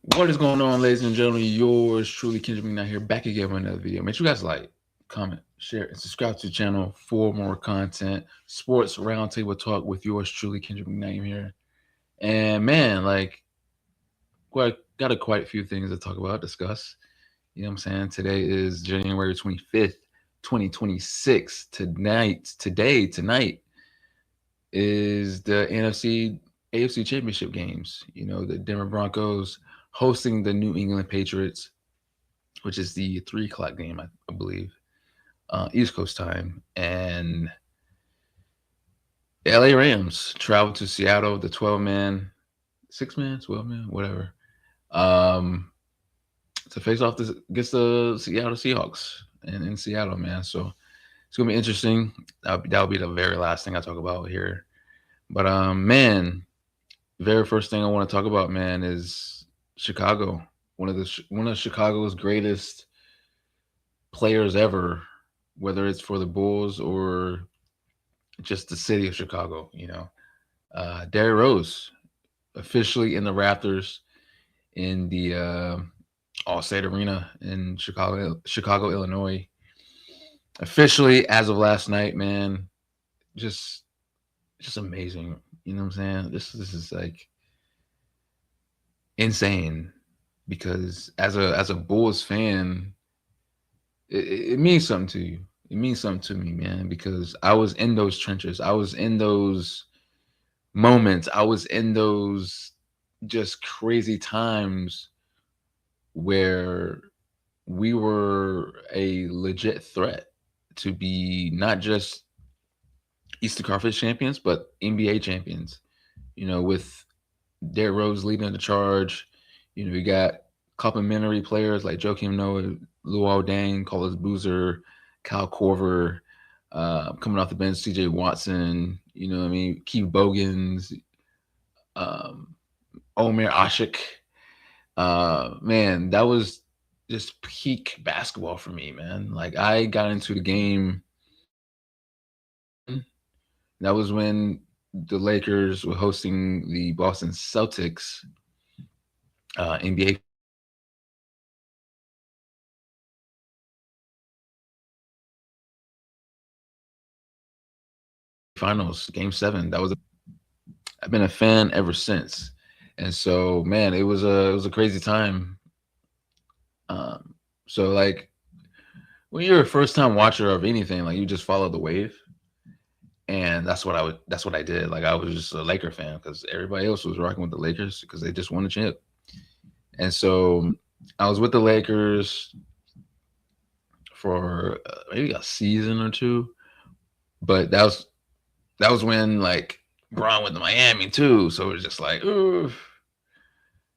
What is going on, ladies and gentlemen? Yours truly, Kendrick McKnight here, back again with another video. Make sure you guys like, comment, share, and subscribe to the channel for more content. Sports Roundtable Talk with yours truly, Kendrick McKnight here. And man, like, got a quite a few things to talk about, discuss. You know what I'm saying? Today is January 25th, 2026. Tonight is the NFC AFC Championship games. You know, the Denver Broncos hosting the New England Patriots, which is the 3 o'clock game, I believe, East Coast time. And LA Rams travel to Seattle, the 12-man, 6-man, 12-man, whatever, um, to face off against the Seattle Seahawks in Seattle, man. So it's gonna be interesting. That'll be the very last thing I talk about here. But man, very first thing I want to talk about, man, is Chicago. One of Chicago's greatest players ever, whether it's for the Bulls or just the city of Chicago. DRose officially in the Raptors in the All-State Arena in Chicago, Illinois. Officially as of last night, man. Just just amazing. You know what I'm saying? This is like insane because as a Bulls fan, it means something to you. It means something to me, man, because I was in those trenches. I was in those moments. I was in those just crazy times where we were a legit threat to be not just Eastern Conference champions, but NBA champions. With Derrick Rose leading the charge, you got complimentary players like Joakim Noah, Luol Deng, Carlos Boozer, Kyle Korver, coming off the bench, CJ Watson, you know what I mean, Keith Bogans, um, Omer Ashik. Man, that was just peak basketball for me, man. Like I got into the game. That was when the Lakers were hosting the Boston Celtics NBA Finals, Game 7. I've been a fan ever since, and so man, it was a crazy time. So like when you're a first time watcher of anything, like you just follow the wave, and that's what I did. Like I was just a Laker fan because everybody else was rocking with the Lakers because they just won a chip, and so I was with the Lakers for maybe a season or two, but that was when like Braun went to Miami too, so it was just like, ooh,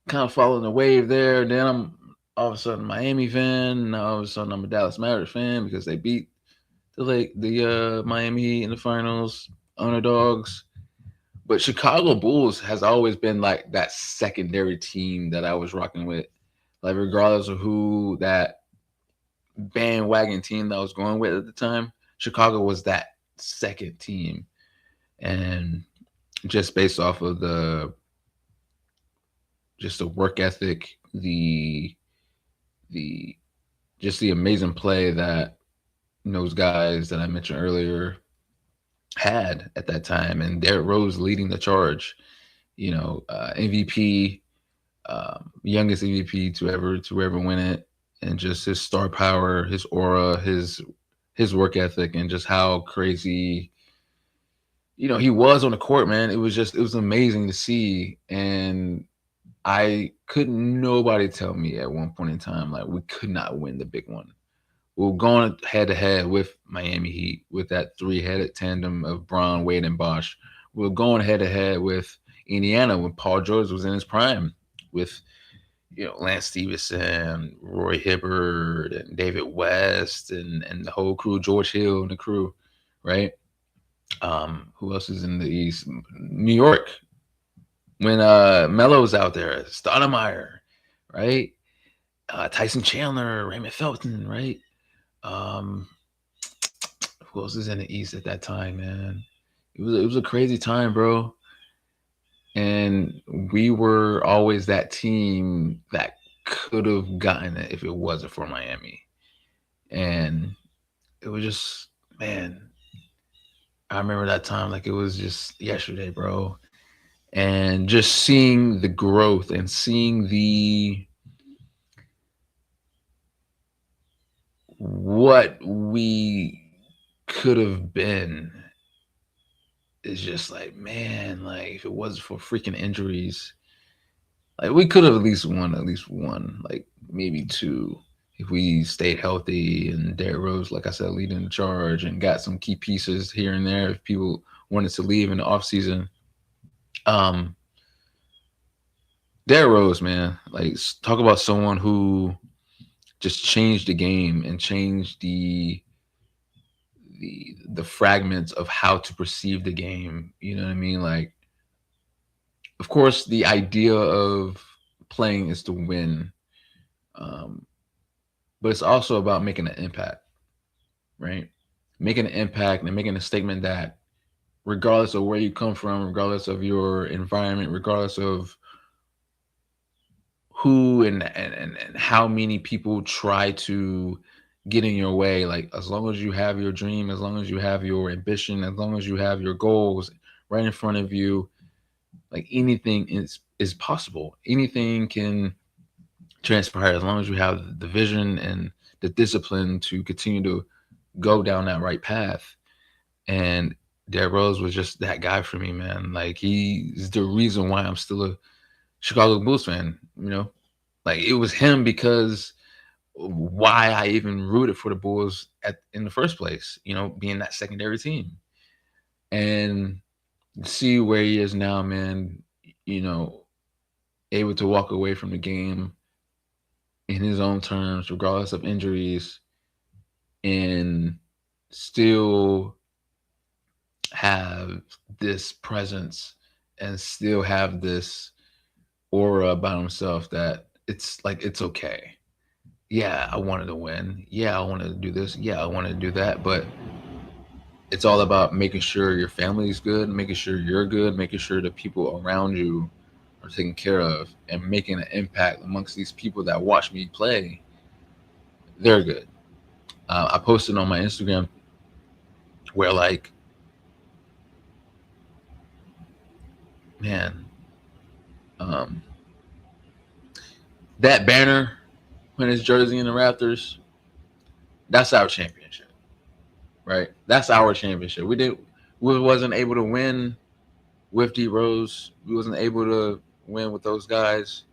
kind of following the wave there. Then I'm all of a sudden a Miami fan. Now all of a sudden I'm a Dallas Mavericks fan because they beat the Miami Heat in the finals, underdogs. But Chicago Bulls has always been like that secondary team that I was rocking with, like regardless of who that bandwagon team that I was going with at the time. Chicago was that second team, and just based off of the work ethic, the just the amazing play that those guys that I mentioned earlier had at that time, and Derrick Rose leading the charge. MVP, youngest MVP to ever win it, and just his star power, his aura, his work ethic, and just how crazy he was on the court, man. It was amazing to see, and I couldn't nobody tell me at one point in time like we could not win the big one. We were going head to head with Miami Heat with that three-headed tandem of Braun, Wade, and Bosch. We were going head to head with Indiana when Paul George was in his prime with Lance Stevenson, Roy Hibbert, and David West, and the whole crew, George Hill and the crew, right? Who else is in the East? New York when Melo's out there, Stoudemire, right? Tyson Chandler, Raymond Felton, right? Um, who else is in the East at that time, man? It was a crazy time, bro. And we were always that team that could have gotten it if it wasn't for Miami. And it was just, man, I remember that time like it was just yesterday, bro. And just seeing the growth and seeing the what we could have been is just like, man, like if it wasn't for freaking injuries, like we could have at least one, like maybe two, if we stayed healthy and DRose, like I said, leading the charge and got some key pieces here and there if people wanted to leave in the offseason. Um, DRose, man, like talk about someone who just changed the game and changed the fragments of how to perceive the game. You know what I mean? Like, of course, the idea of playing is to win, um, but it's also about making an impact, right? Making an impact and making a statement that, regardless of where you come from, regardless of your environment, regardless of who and how many people try to get in your way, like as long as you have your dream, as long as you have your ambition, as long as you have your goals right in front of you, like anything is possible. Anything can transpire as long as you have the vision and the discipline to continue to go down that right path. And DRose was just that guy for me, man. Like he's the reason why I'm still a Chicago Bulls fan. You know, like it was him because why I even rooted for the Bulls in the first place. You know, being that secondary team and see where he is now, man. You know, able to walk away from the game in his own terms, regardless of injuries, and still have this presence and still have this aura about himself that it's like it's okay. Yeah, I wanted to win. Yeah, I wanted to do this. Yeah, I wanted to do that. But it's all about making sure your family is good, making sure you're good, making sure the people around you are taken care of, and making an impact amongst these people that watch me play. They're good. I posted on my Instagram where, like, man, um, that banner when his jersey in the Raptors, that's our championship, right? That's our championship. We wasn't able to win with DRose. We wasn't able to win with those guys,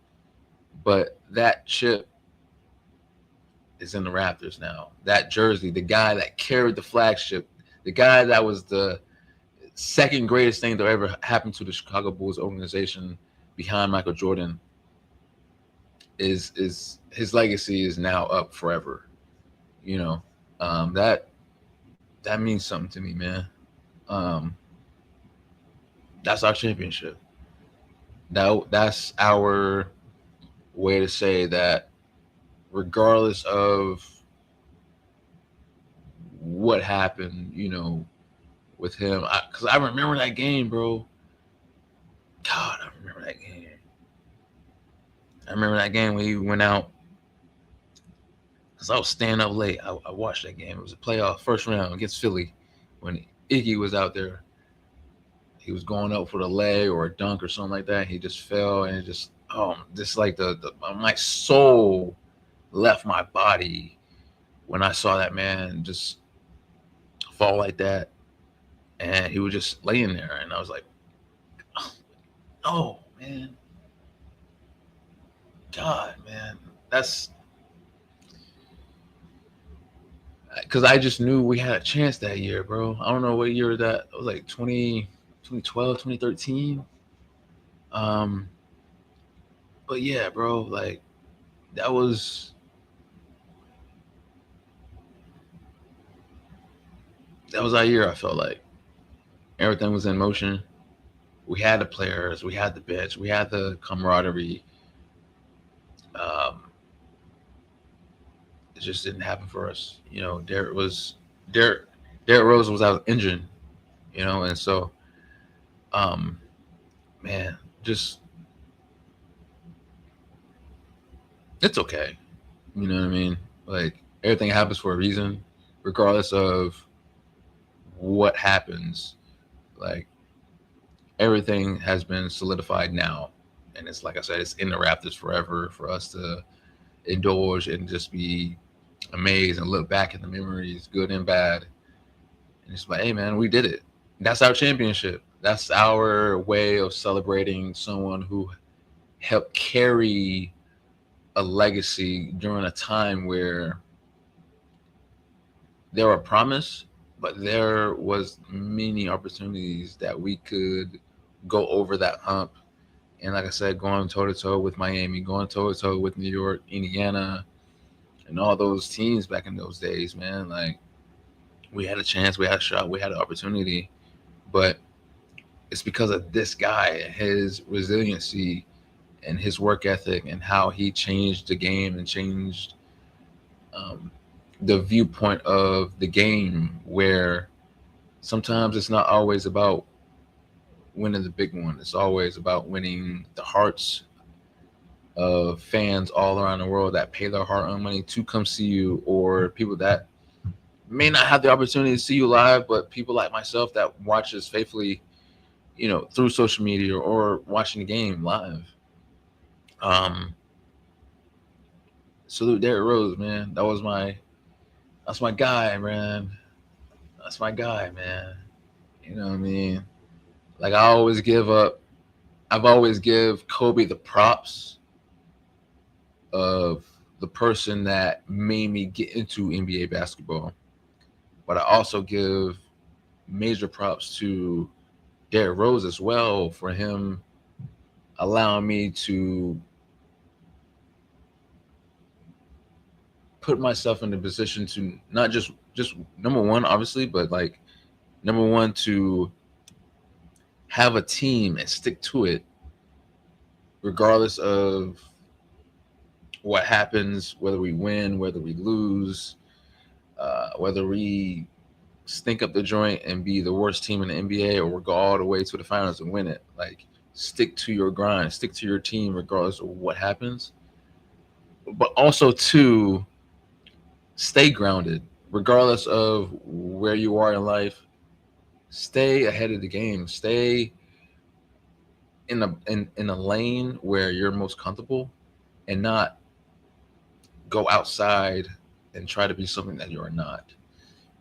but that chip is in the Raptors now. That jersey, the guy that carried the flagship, the guy that was the second greatest thing to ever happen to the Chicago Bulls organization behind Michael Jordan, is his legacy is now up forever. You know, that means something to me, man. Um, that's our championship. That's our way to say that regardless of what happened, you know, with him, because I remember that game, bro. God, I remember that game. I remember that game when he went out because I was staying up late. I watched that game. It was a playoff first round against Philly when Iggy was out there. He was going up for the leg or a dunk or something like that. He just fell and it just just like the my soul left my body when I saw that man just fall like that, and he was just laying there, and I was like, oh man, God, man, that's because I just knew we had a chance that year, bro. I don't know what year that it was, like 2012, 2013. Um, but yeah, bro, like that was our year. I felt like everything was in motion. We had the players, we had the bench, we had the camaraderie. Um, it just didn't happen for us. You know, Derek Derek Rose was out injured. You know, and so um, man, just it's okay. You know what I mean? Like everything happens for a reason, regardless of what happens. Like everything has been solidified now, and it's like I said, it's in the Raptors forever for us to indulge and just be amazed and look back at the memories, good and bad, and it's like, hey man, we did it. That's our championship. That's our way of celebrating someone who helped carry a legacy during a time where there were promise, but there was many opportunities that we could go over that hump. And like I said, going toe to toe with Miami, going toe to toe with New York, Indiana, and all those teams back in those days, man. Like we had a chance, we had a shot, we had an opportunity, but it's because of this guy, his resiliency and his work ethic, and how he changed the game and changed um, the viewpoint of the game. Where sometimes it's not always about winning the big one; it's always about winning the hearts of fans all around the world that pay their hard-earned money to come see you, or people that may not have the opportunity to see you live, but people like myself that watches faithfully, through social media or watching the game live. Um, Salute Derrick Rose, man. That's my guy, man. That's my guy, man. You know what I mean? Like I've always give Kobe the props of the person that made me get into NBA basketball. But I also give major props to Derrick Rose as well for him allowing me to put myself in the position to not just number one, obviously, but like number one, to have a team and stick to it regardless of what happens, whether we win, whether we lose, whether we stink up the joint and be the worst team in the NBA, or we'll go all the way to the finals and win it. Like, stick to your grind, stick to your team regardless of what happens. But also, to stay grounded regardless of where you are in life. Stay ahead of the game. Stay in a lane where you're most comfortable, and not go outside and try to be something that you are not.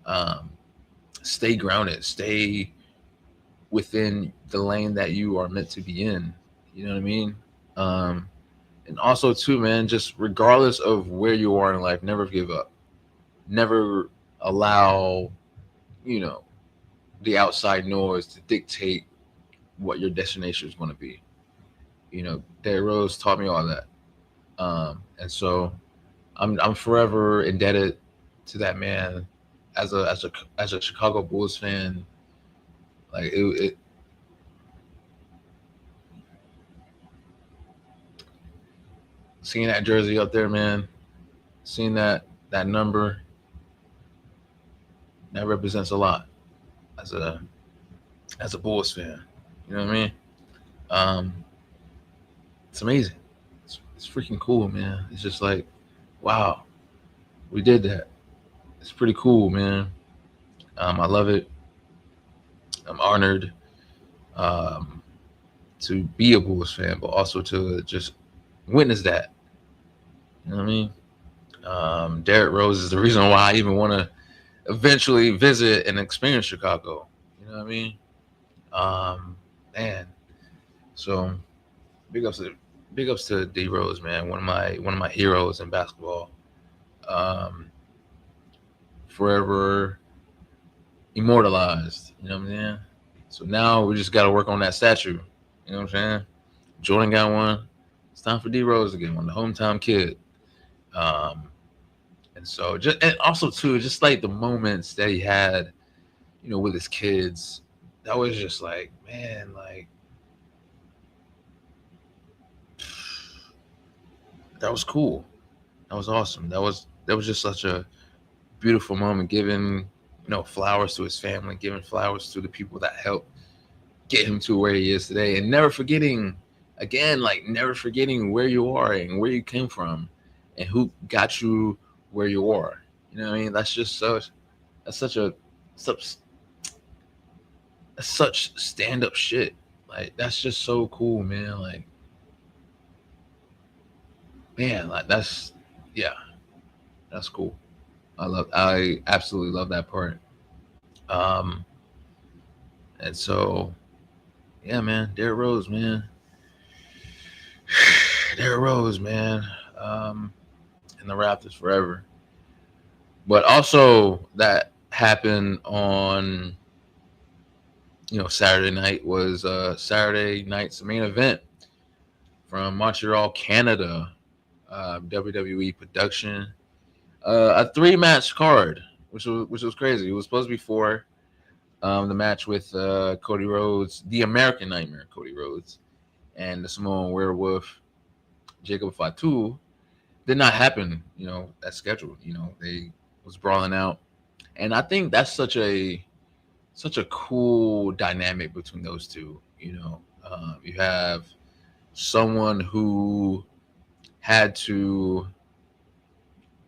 Um, Stay grounded. Stay within the lane that you are meant to be in. You know what I mean? Um, and also, too, man, just regardless of where you are in life, never give up. Never allow, you know, the outside noise to dictate what your destination is going to be. Derrick Rose taught me all that, and so I'm forever indebted to that man. As a Chicago Bulls fan, like seeing that jersey up there, man, seeing that number, that represents a lot as a Bulls fan. You know what I mean? Um, it's amazing. It's freaking cool, man. It's just like, wow, we did that. It's pretty cool, man. I love it. I'm honored um, to be a Bulls fan, but also to just witness that. You know what I mean? Derrick Rose is the reason why I even want to eventually visit and experience Chicago. You know what I mean? Um, man. So big ups to DRose, man. One of my heroes in basketball. Um, Forever immortalized. You know what I'm saying? So now we just got to work on that statue. You know what I'm saying? Jordan got one. It's time for DRose to get one, the hometown kid. Um, and so and also too, just like the moments that he had, with his kids, that was just like, man, like that was cool. That was awesome. That was just such a beautiful moment, giving flowers to his family, giving flowers to the people that helped get him to where he is today, and never forgetting again, like never forgetting where you are and where you came from and who got you where you are. You know what I mean? That's just that's such such stand up shit. Like that's just so cool, man. Like man, like yeah, that's cool. I absolutely love that part. Um, and so yeah, man, Derrick Rose, man, Derrick Rose, man, um, and the Raptors forever. But also that happened on Saturday night was Saturday night's main event from Montreal, Canada, WWE production, a 3 match card, which was crazy. It was supposed to be four. The match with Cody Rhodes, the American Nightmare, Cody Rhodes, and the Samoan Werewolf, Jacob Fatu, did not happen. As scheduled. They was brawling out, and I think that's such a cool dynamic between those two. You have someone who had to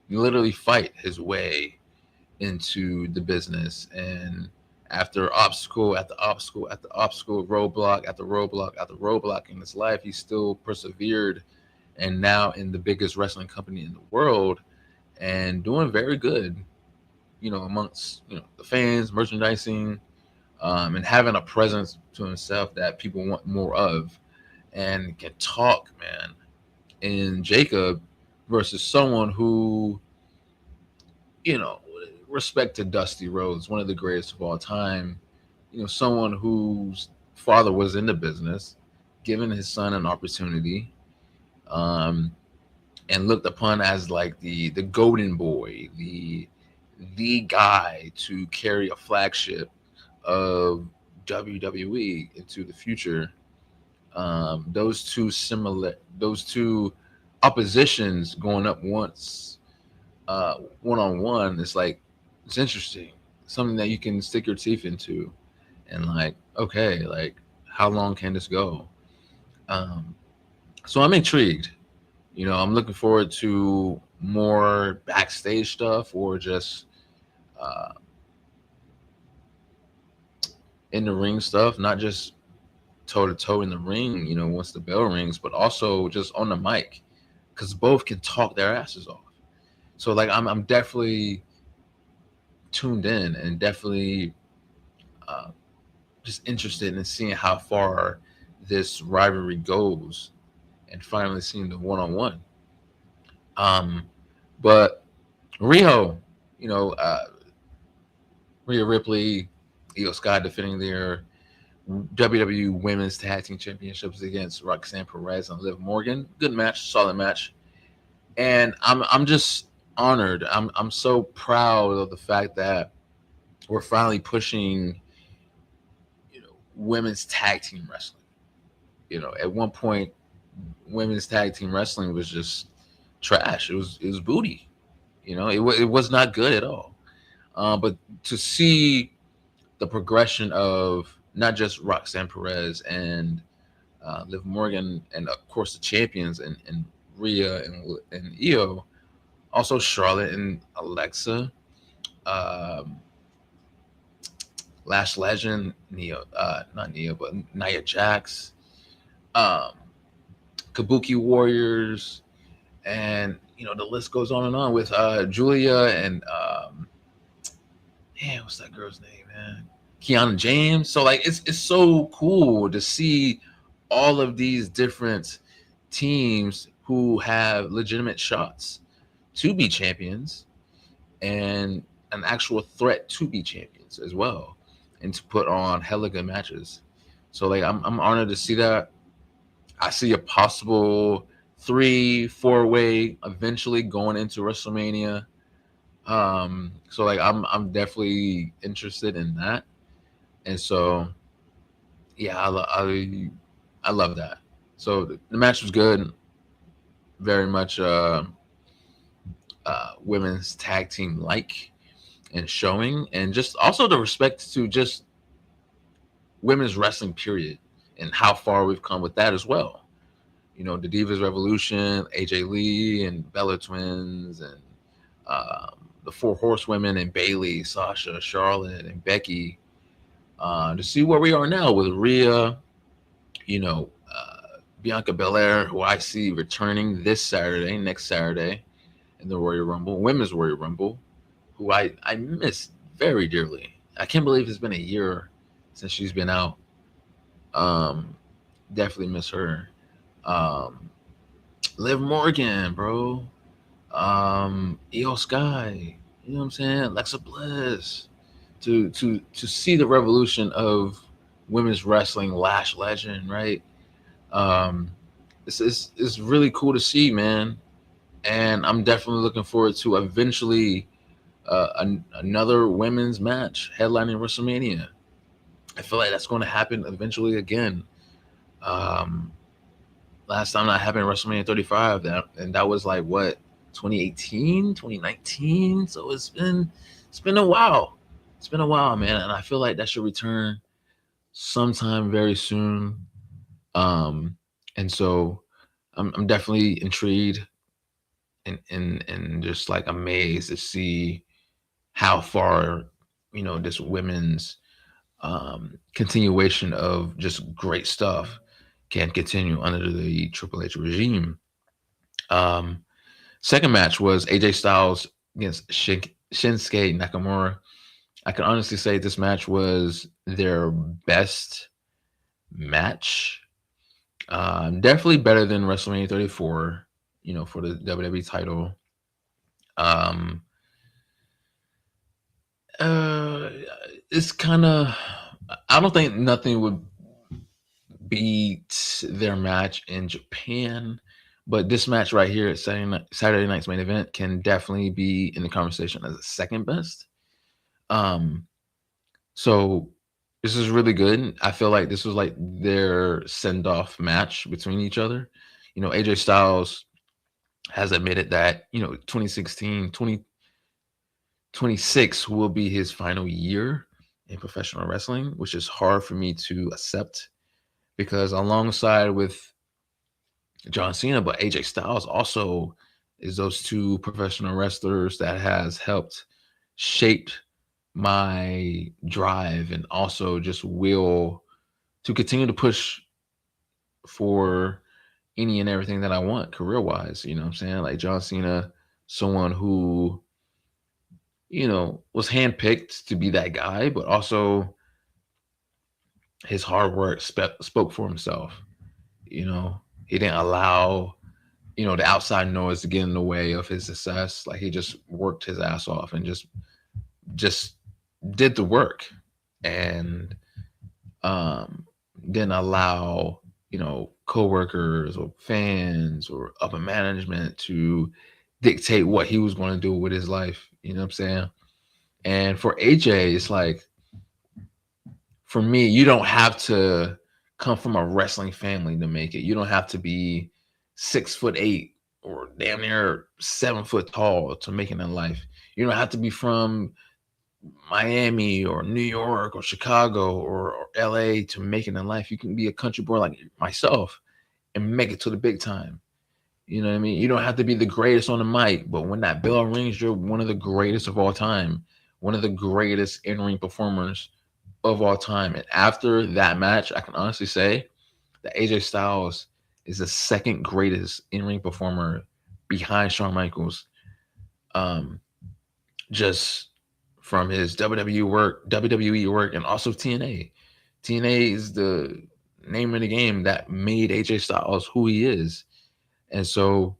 literally fight his way into the business, and after obstacle after obstacle after obstacle, roadblock after roadblock after roadblock in his life, he still persevered, and now in the biggest wrestling company in the world and doing very good, amongst the fans, merchandising, and having a presence to himself that people want more of, and can talk, man. And Jacob versus someone who, you know, respect to Dusty Rhodes, one of the greatest of all time, someone whose father was in the business, giving his son an opportunity, um, and looked upon as like the golden boy, the guy to carry a flagship of WWE into the future. Those two oppositions going up once, one on one. It's like it's interesting, something that you can stick your teeth into, and like, okay, like how long can this go? Um, so I'm intrigued. I'm looking forward to more backstage stuff or just uh, in the ring stuff, not just toe to toe in the ring, once the bell rings, but also just on the mic, because both can talk their asses off. So like I'm definitely tuned in and definitely uh, just interested in seeing how far this rivalry goes and finally seeing the one on one. But Riho, you know, uh, Rhea Ripley, Io Sky defending their WWE Women's Tag Team Championships against Roxanne Perez and Liv Morgan. Good match, solid match, and I'm just honored. I'm so proud of the fact that we're finally pushing, women's tag team wrestling. At one point, women's tag team wrestling was just trash. It was booty. It was not good at all. But to see the progression of not just Roxanne Perez and Liv Morgan, and of course the champions and Rhea and Io, also Charlotte and Alexa, um, Lash Legend, not Neo, but Nia Jax, um, Kabuki Warriors, and the list goes on and on with Julia and man, what's that girl's name, man? Kiana James. So like it's so cool to see all of these different teams who have legitimate shots to be champions and an actual threat to be champions as well, and to put on hella good matches. So like I'm honored to see that. I see a possible 3-4 way eventually going into WrestleMania. So like I'm definitely interested in that, and so yeah, I love that. So the match was good, very much women's tag team like and showing, and just also the respect to just women's wrestling period and how far we've come with that as well. the Divas Revolution, AJ Lee and Bella Twins, and the Four Horsewomen and Bailey, Sasha, Charlotte, and Becky. To see where we are now with Rhea, Bianca Belair, who I see returning next Saturday, in the Royal Rumble, Women's Royal Rumble, who I miss very dearly. I can't believe it's been a year since she's been out. Um, Definitely miss her. Um, Liv Morgan, bro. Io Sky. You know what I'm saying? Alexa Bliss. To see the revolution of women's wrestling, Lash Legend, right? Um, it's really cool to see, man. And I'm definitely looking forward to eventually another women's match headlining WrestleMania. I feel like that's going to happen eventually again. Um, Last time that happened, WrestleMania 35, and that was like what, 2018, 2019. So it's been a while. It's been a while, man, and I feel like that should return sometime very soon. Um, and so I'm definitely intrigued and just like amazed to see how far this women's continuation of just great stuff can continue under the Triple H regime. Um, Second match was AJ Styles against Shinsuke Nakamura. I can honestly say this match was their best match. Definitely better than WrestleMania 34, for the WWE title. Um, uh, it's kind of, I don't think nothing would beat their match in Japan, but this match right here at Saturday night's main event can definitely be in the conversation as the second best. Um, so this is really good. I feel like this was like their send off match between each other. AJ Styles has admitted that 2016, 2026 will be his final year in professional wrestling, which is hard for me to accept because alongside with John Cena, but AJ Styles also is those two professional wrestlers that has helped shape my drive and also just will to continue to push for any and everything that I want career wise. You know what I'm saying? Like John Cena, someone who, was handpicked to be that guy, but also his hard work spoke for himself. He didn't allow the outside noise to get in the way of his success. Like he just worked his ass off and just did the work and didn't allow coworkers or fans or upper management to dictate what he was going to do with his life. You know what I'm saying? And for AJ, it's like, for me, you don't have to come from a wrestling family to make it. You don't have to be 6'8" or damn near 7 foot tall to make it in life. You don't have to be from Miami or New York or Chicago or LA to make it in life. You can be a country boy like myself and make it to the big time. You know what I mean? You don't have to be the greatest on the mic, but when that bell rings, you're one of the greatest of all time, one of the greatest in-ring performers of all time. And after that match, I can honestly say that AJ Styles is the second greatest in-ring performer behind Shawn Michaels. Just from his WWE work, and also TNA. TNA is the name of the game that made AJ Styles who he is. And so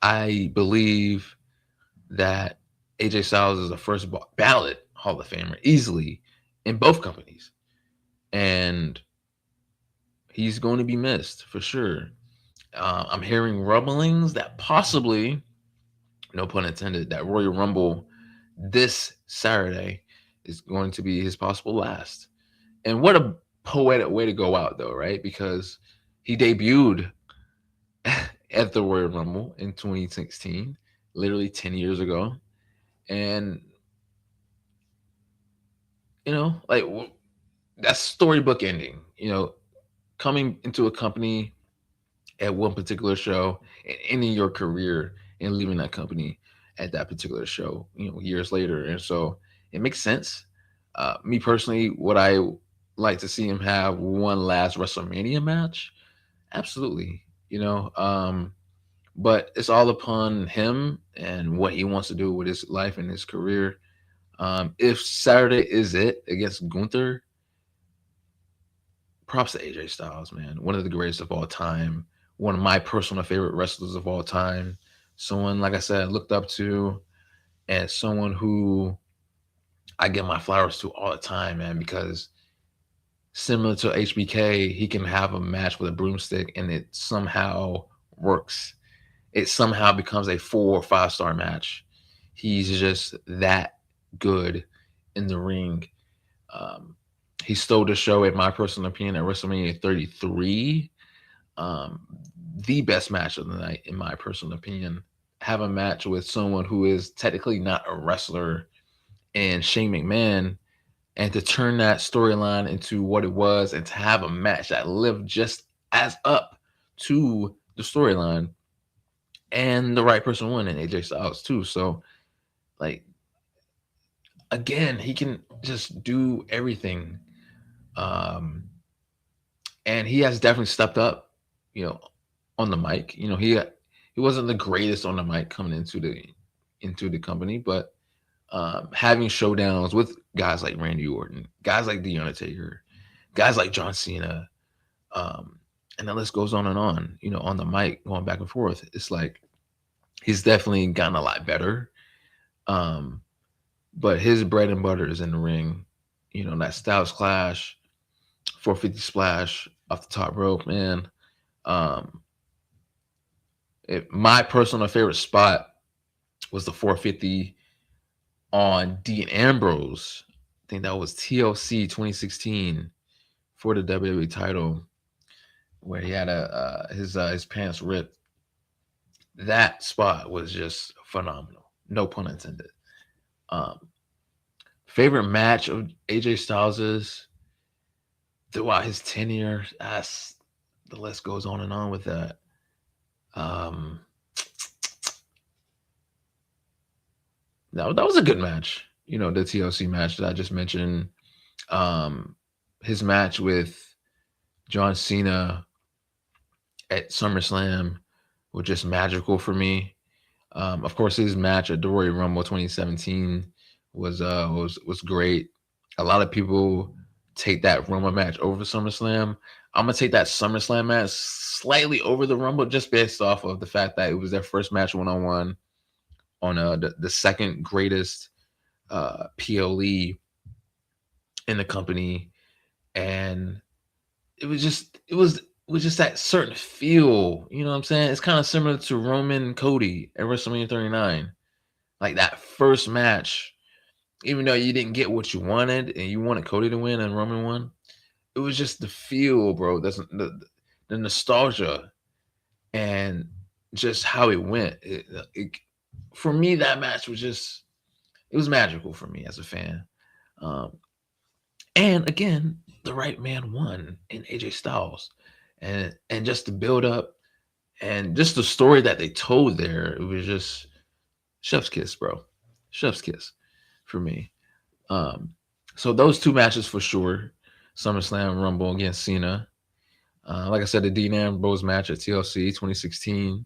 I believe that AJ Styles is the first ballot Hall of Famer easily in both companies. And he's going to be missed for sure. I'm hearing rumblings that possibly, no pun intended, that Royal Rumble this Saturday is going to be his possible last. And what a poetic way to go out, though, right? Because he debuted at the Royal Rumble in 2016, literally 10 years ago. And, like, that's storybook ending, coming into a company at one particular show and ending your career and leaving that company at that particular show, years later. And so it makes sense. Me personally, would I like to see him have one last WrestleMania match? Absolutely. But it's all upon him and what he wants to do with his life and his career. If Saturday is it against Gunther, props to AJ Styles, man. One of the greatest of all time. One of my personal favorite wrestlers of all time. Someone, like I said, I looked up to, and someone who I give my flowers to all the time, man, because similar to HBK, he can have a match with a broomstick and it somehow works. It somehow becomes a 4 or 5 star match. He's just that good in the ring. He stole the show, in my personal opinion, at WrestleMania 33. The best match of the night, in my personal opinion. Have a match with someone who is technically not a wrestler and Shane McMahon, and to turn that storyline into what it was and to have a match that lived just as up to the storyline, and the right person won, and AJ Styles too. So, like, again, he can just do everything. And he has definitely stepped up, on the mic. He wasn't the greatest on the mic coming into the company, but having showdowns with guys like Randy Orton, guys like The Undertaker, guys like John Cena, and the list goes on and on. On the mic, going back and forth. It's like he's definitely gotten a lot better. But his bread and butter is in the ring. That Styles Clash, 450 splash off the top rope, man. My personal favorite spot was the 450 on Dean Ambrose. I think that was TLC 2016 for the WWE title, where he had his pants ripped. That spot was just phenomenal. No pun intended. Favorite match of AJ Styles' throughout his tenure, the list goes on and on with that. That was a good match. The TLC match that I just mentioned. His match with John Cena at SummerSlam was just magical for me. Of course, his match at the Royal Rumble 2017 was great. A lot of people take that Rumble match over SummerSlam. I'm gonna take that SummerSlam match slightly over the Rumble, just based off of the fact that it was their first match one-on-one on the second greatest PLE in the company, and it was just that certain feel. You know what I'm saying? It's kind of similar to Roman and Cody at WrestleMania 39. Like that first match, even though you didn't get what you wanted and you wanted Cody to win and Roman won, it was just the feel, bro. That's the nostalgia and just how it went. For me, that match was it was magical for me as a fan. And again, the right man won in AJ Styles. And just the build up and just the story that they told there, it was just chef's kiss, bro. Chef's kiss for me. So those two matches for sure. SummerSlam Rumble against Cena. Like I said, the Dean Ambrose match at TLC 2016.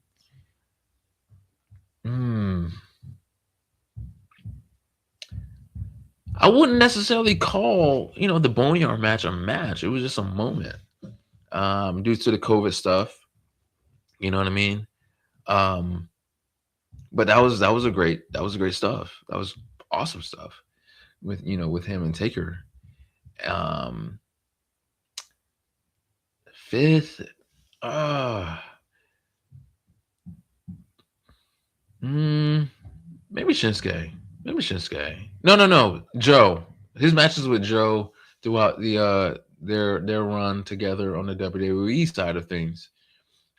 I wouldn't necessarily call, the Boneyard match a match. It was just a moment. Due to the COVID stuff. You know what I mean? But that was great stuff. That was awesome stuff with him and Taker. Fifth, maybe Shinsuke. No, Joe. His matches with Joe throughout the their run together on the WWE side of things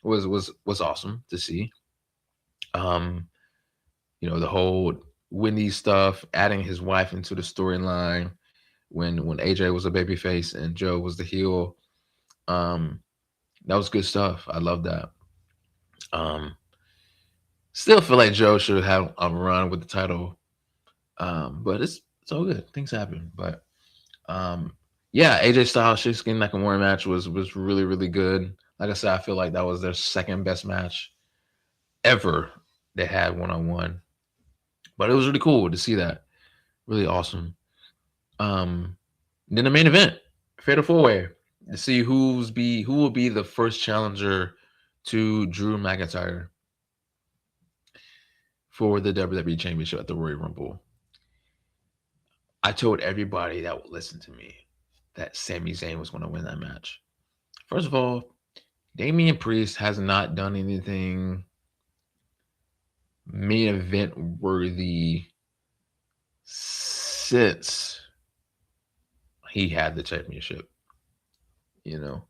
was awesome to see. The whole Wendy stuff, adding his wife into the storyline when AJ was a babyface and Joe was the heel. That was good stuff. I love that. Um, Still feel like Joe should have a run with the title. But it's all good. Things happen. But yeah, AJ Styles Shinsuke Nakamura match was really, really good. Like I said, I feel like that was their second best match ever they had one-on-one. But it was really cool to see that. Really awesome. Then the main event, Fatal 4-Way, to see who will be the first challenger to Drew McIntyre for the WWE Championship at the Royal Rumble. I told everybody that would listen to me that Sami Zayn was going to win that match. First of all, Damian Priest has not done anything main event worthy since he had the championship. You know,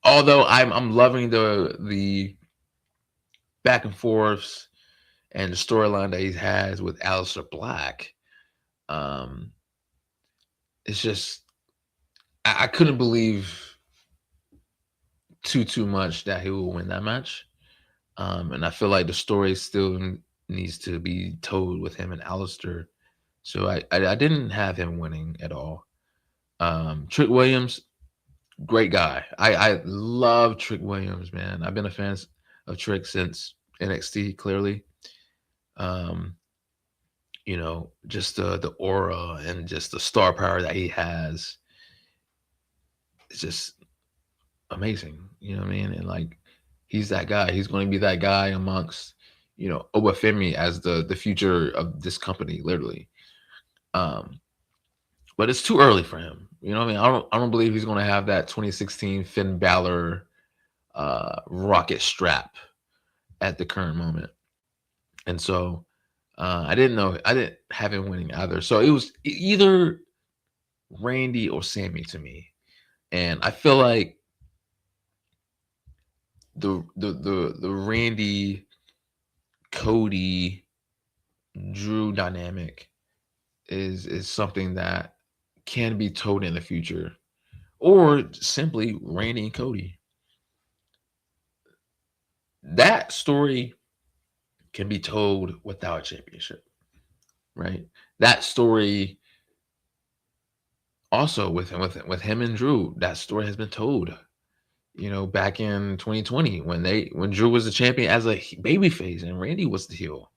although I'm loving the back and forths and the storyline that he has with Aleister Black. It's just I couldn't believe too much that he will win that match. And I feel like the story still needs to be told with him and Aleister. So I didn't have him winning at all. Trick Williams, great guy. I love Trick Williams, man. I've been a fan of Trick since NXT, clearly. You know, just the aura and just the star power that he has. It's just amazing. You know what I mean? And like he's that guy. He's going to be that guy amongst, you know, Obafemi as the future of this company, literally. But it's too early for him. You know what I mean? I don't believe he's going to have that 2016 Finn Balor rocket strap at the current moment. And so I didn't have him winning either. So it was either Randy or Sammy to me. And I feel like the Randy Cody Drew dynamic is something that can be told in the future, or simply Randy and Cody. That story can be told without a championship, right? That story also with him and Drew, that story has been told. You know, back in 2020 when Drew was the champion as a babyface and Randy was the heel.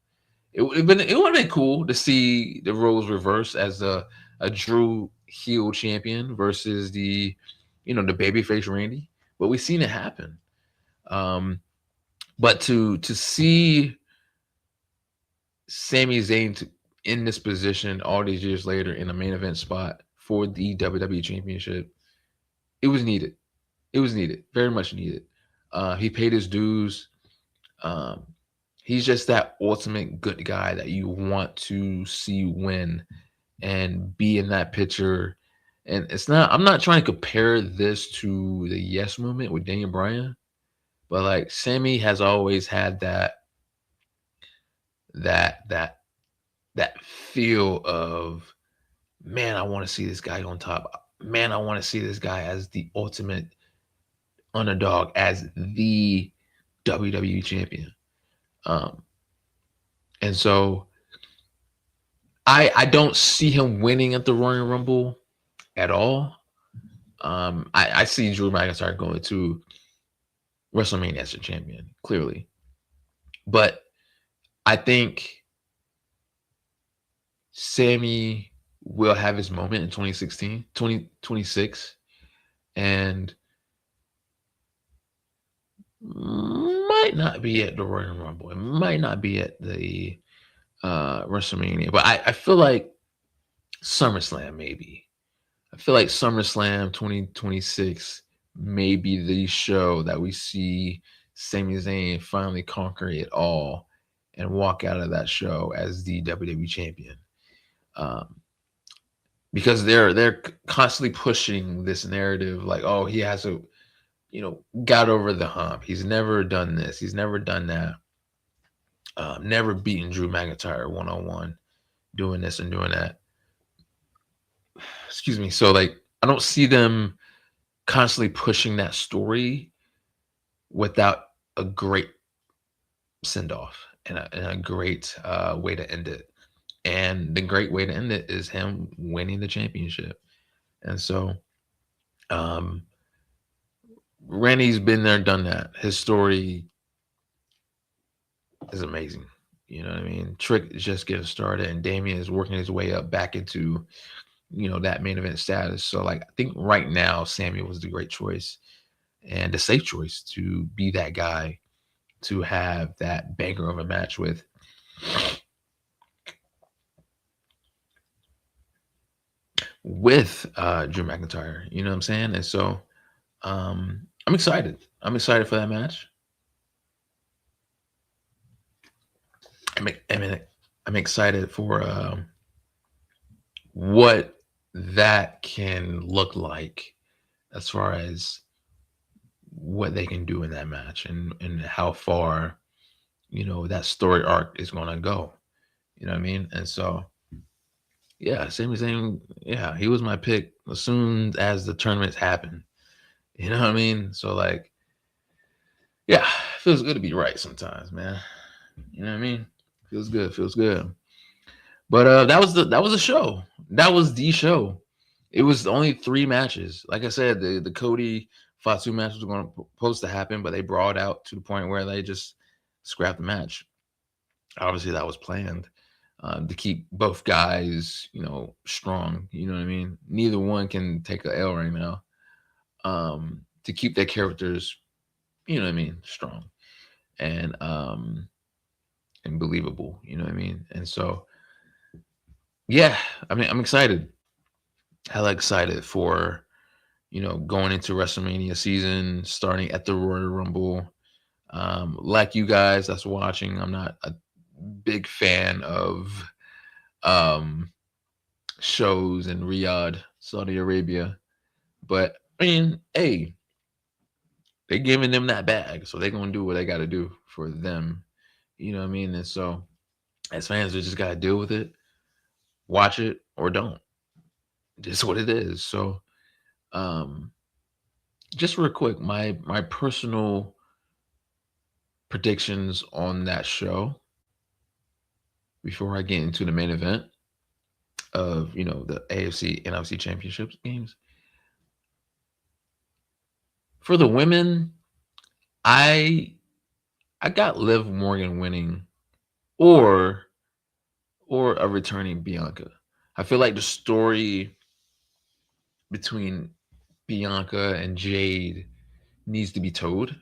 It would have been cool to see the roles reversed as a Drew heel champion versus the the babyface Randy, but we've seen it happen. But to see Sami Zayn in this position all these years later in a main event spot for the WWE Championship, it was needed. It was needed, very much needed. He paid his dues. He's just that ultimate good guy that you want to see win and be in that picture. And I'm not trying to compare this to the Yes Movement with Daniel Bryan, but like Sammy has always had that feel of, man, I want to see this guy on top. Man, I want to see this guy as the ultimate underdog, as the WWE champion. And so I don't see him winning at the Royal Rumble at all. I see Drew McIntyre going to WrestleMania as a champion, clearly. But I think Sammy will have his moment in 2026, and might not be at the Royal Rumble. It might not be at the WrestleMania, but I feel like SummerSlam maybe. I feel like SummerSlam 2026 may be the show that we see Sami Zayn finally conquer it all and walk out of that show as the WWE champion. Because they're constantly pushing this narrative like, oh, he has got over the hump. He's never done this. He's never done that. Never beaten Drew McIntyre one-on-one, doing this and doing that. Excuse me. So like, I don't see them constantly pushing that story without a great send off and a great way to end it. And the great way to end it is him winning the championship. And so um, Randy's been there, done that. His story is amazing. You know what I mean? Trick is just getting started, and Damian is working his way up back into, that main event status. So, like, I think right now, Samuel was the great choice and the safe choice to be that guy to have that banger of a match with. Drew McIntyre. You know what I'm saying? And so I'm excited. I'm excited for that match. I'm excited for what that can look like as far as what they can do in that match and how far that story arc is going to go. You know what I mean? And so yeah, same. Yeah, he was my pick as soon as the tournaments happen. You know what I mean? So like, yeah, feels good to be right sometimes, man. You know what I mean? Feels good. But that was a show. That was the show. It was only 3 matches. Like I said, the Cody Fatu match was supposed to happen, but they brought out to the point where they just scrapped the match. Obviously, that was planned to keep both guys, strong. You know what I mean? Neither one can take a L right now. To keep their characters, you know what I mean, strong and believable. You know what I mean? And so, yeah, I mean, I'm excited. Hella excited for going into WrestleMania season, starting at the Royal Rumble. Like you guys that's watching, I'm not a big fan of shows in Riyadh, Saudi Arabia, but I mean, hey, they're giving them that bag, so they're gonna do what they got to do for them. You know what I mean? And so, as fans, we just gotta deal with it, watch it or don't. Just what it is. So, um, just real quick, my personal predictions on that show before I get into the main event of the AFC NFC championships games. For the women, I got Liv Morgan winning or a returning Bianca. I feel like the story between Bianca and Jade needs to be told.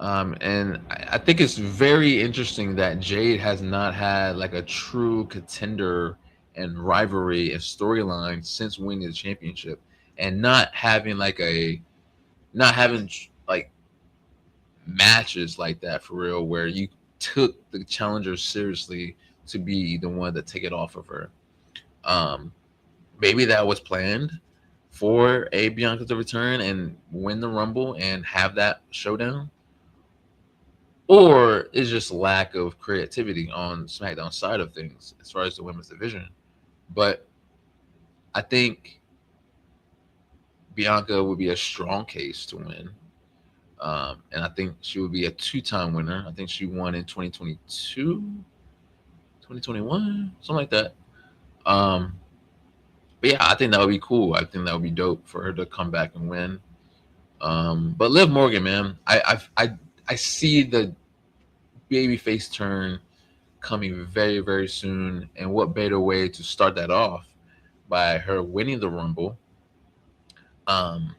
And I think it's very interesting that Jade has not had like a true contender and rivalry and storyline since winning the championship, and not having like matches like that for real, where you took the challenger seriously to be the one to take it off of her. Um, Maybe that was planned for a Bianca to return and win the Rumble and have that showdown, or it's just lack of creativity on SmackDown side of things as far as the women's division. But I think Bianca would be a strong case to win. And I think she would be a 2-time winner. I think she won in 2022, 2021, something like that. But yeah, I think that would be cool. I think that would be dope for her to come back and win. But Liv Morgan, man, I see the babyface turn coming very, very soon. And what better way to start that off by her winning the Rumble, um,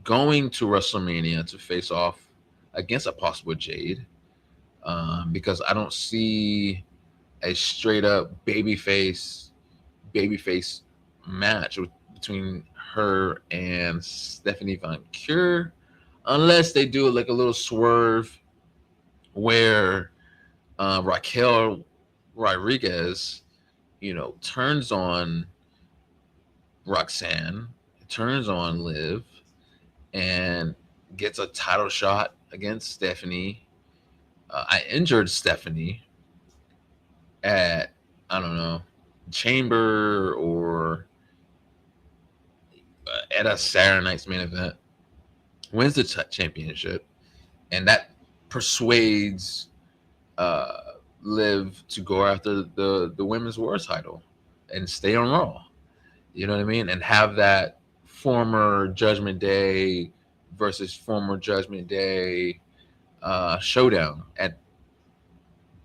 going to WrestleMania to face off against a possible Jade, because I don't see a straight up babyface match between her and Stephanie Von Cure, unless they do like a little swerve where Raquel Rodriguez, turns on Roxanne, turns on Liv, and gets a title shot against Stephanie. I injured Stephanie at, I don't know, Chamber or at a Saturday night's main event, wins the championship, and that persuades Liv to go after the women's world title and stay on Raw. You know what I mean? And have that former Judgment Day versus former Judgment Day showdown at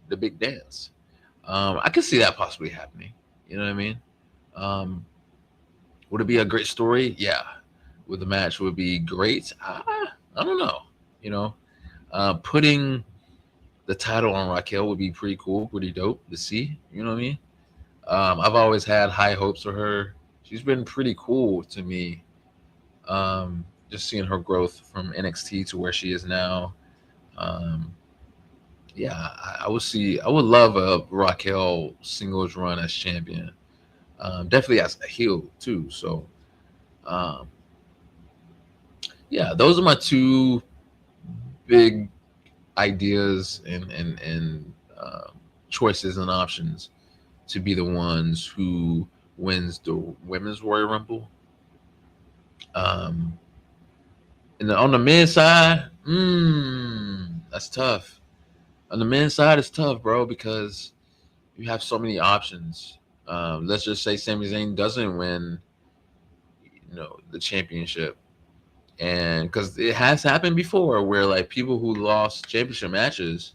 the big dance. I could see that possibly happening. You know what I mean? Um, would it be a great story? Yeah. Would the match would be great? I don't know. You know, putting the title on Raquel would be pretty cool, pretty dope to see. You know what I mean? I've always had high hopes for her. She's been pretty cool to me. Just seeing her growth from NXT to where she is now. Um, yeah, I would see. I would love a Raquel singles run as champion. Definitely as a heel too. So, um, yeah, those are my two big ideas and choices and options to be the ones who wins the women's Royal Rumble. Um, and on the men's side, that's tough. On the men's side, it's tough, bro, because you have so many options. Let's just say Sami Zayn doesn't win, the championship, and because it has happened before, where like people who lost championship matches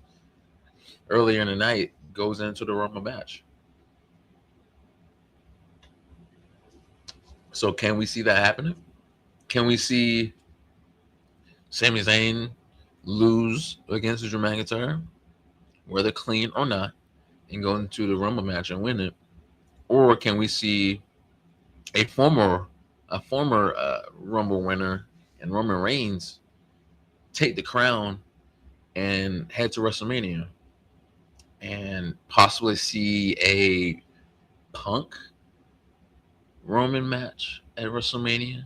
earlier in the night goes into the Rumble match. So can we see that happening? Can we see Sami Zayn lose against Drew McIntyre, whether clean or not, and go into the Rumble match and win it? Or can we see a former Rumble winner and Roman Reigns take the crown and head to WrestleMania and possibly see a Punk Roman match at WrestleMania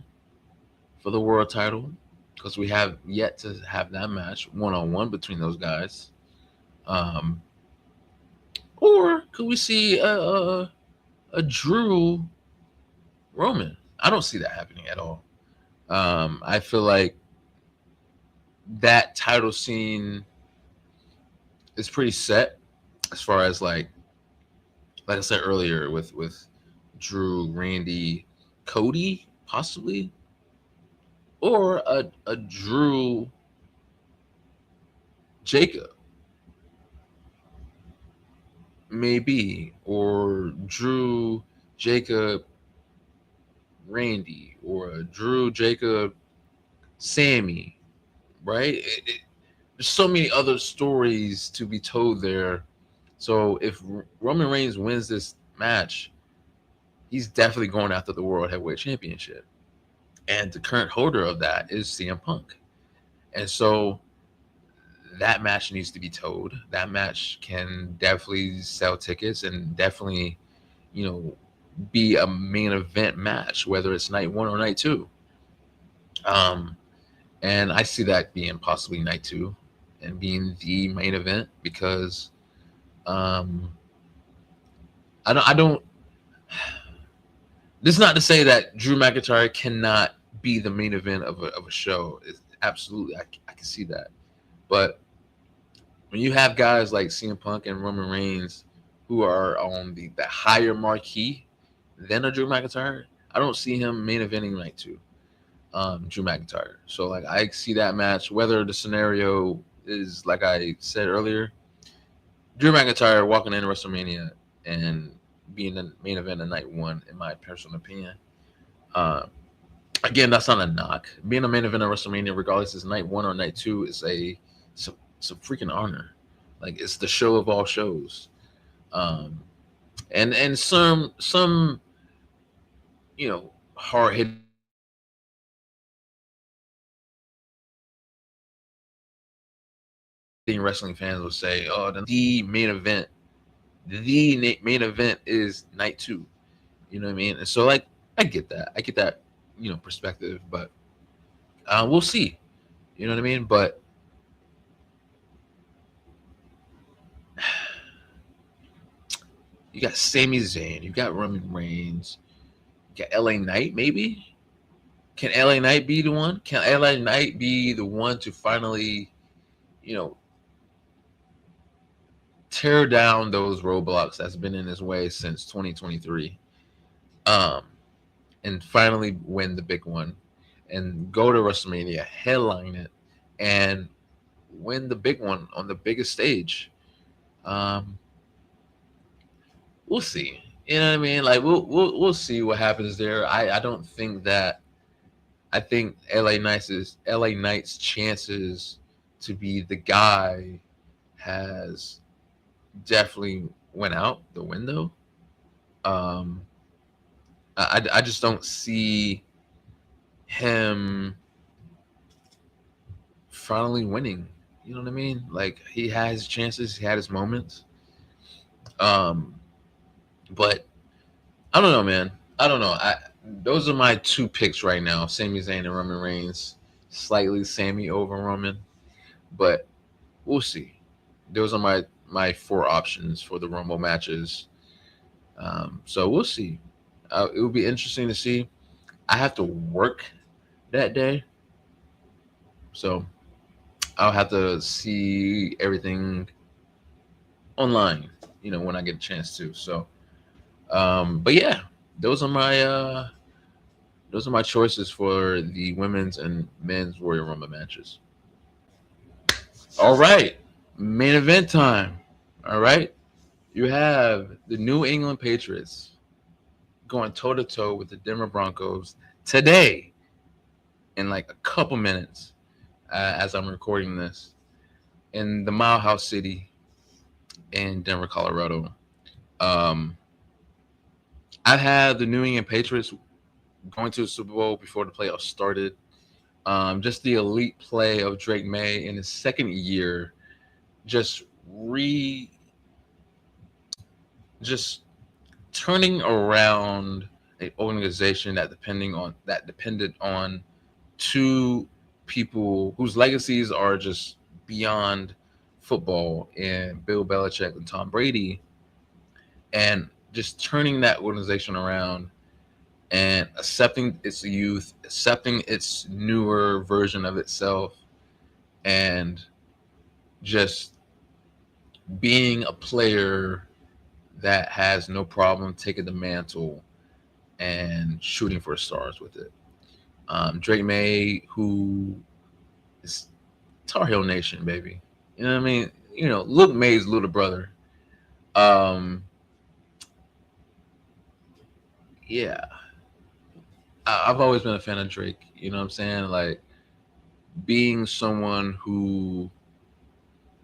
for the world title? Because we have yet to have that match one-on-one between those guys. Or could we see a Drew Roman? I don't see that happening at all. I feel like that title scene is pretty set as far as like I said earlier with Drew, Randy, Cody, possibly, or a Drew Jacob, maybe, or Drew Jacob Randy, or a Drew Jacob Sammy, right? There's so many other stories to be told there. So if Roman Reigns wins this match, he's definitely going after the World Heavyweight Championship. And the current holder of that is CM Punk. And so that match needs to be told. That match can definitely sell tickets and definitely, be a main event match, whether it's night one or night two. And I see that being possibly night two and being the main event because I don't this is not to say that Drew McIntyre cannot be the main event of a show. It's absolutely, I can see that. But when you have guys like CM Punk and Roman Reigns who are on the higher marquee than a Drew McIntyre, I don't see him main eventing night two, Drew McIntyre. So like I see that match, whether the scenario is like I said earlier, Drew McIntyre walking into WrestleMania and being the main event of night one, in my personal opinion. Again, that's not a knock. Being a main event of WrestleMania, regardless it's night one or night two, is it's a freaking honor. Like it's the show of all shows. And some hard hitting wrestling fans will say, "Oh, the main event is night two." You know what I mean? And so, like, I get that, perspective, but we'll see. You know what I mean? But you got Sami Zayn, you got Roman Reigns, you got LA Knight, maybe. Can LA Knight be the one? Can LA Knight be the one to finally, tear down those roadblocks that's been in his way since 2023, and finally win the big one, and go to WrestleMania, headline it, and win the big one on the biggest stage. Um, we'll see. You know what I mean? Like we'll see what happens there. I don't think that. I think LA Knight's chances to be the guy has definitely went out the window. Um, I just don't see him finally winning. You know what I mean? Like he had his chances, he had his moments. Um, but I don't know, man. I don't know. Those are my two picks right now: Sami Zayn and Roman Reigns. Slightly Sami over Roman, but we'll see. Those are my four options for the Rumble matches. So we'll see. It will be interesting to see. I have to work that day, so I'll have to see everything online. You know, when I get a chance to. So, but yeah, those are my choices for the women's and men's Royal Rumble matches. All right, main event time. All right, you have the New England Patriots going toe to toe with the Denver Broncos today in like a couple minutes as I'm recording this in the Mile House City in Denver, Colorado. Um, I've had the New England Patriots going to the Super Bowl before the playoffs started. Just the elite play of Drake May in his second year, just just turning around an organization that depended on two people whose legacies are just beyond football, and Bill Belichick and Tom Brady, and just turning that organization around and accepting its youth, accepting its newer version of itself, and just being a player that has no problem taking the mantle and shooting for stars with it. Drake May, who is Tar Heel Nation, baby. You know what I mean? You know, Luke May's little brother. Um, yeah, I've always been a fan of Drake. You know what I'm saying? Like being someone who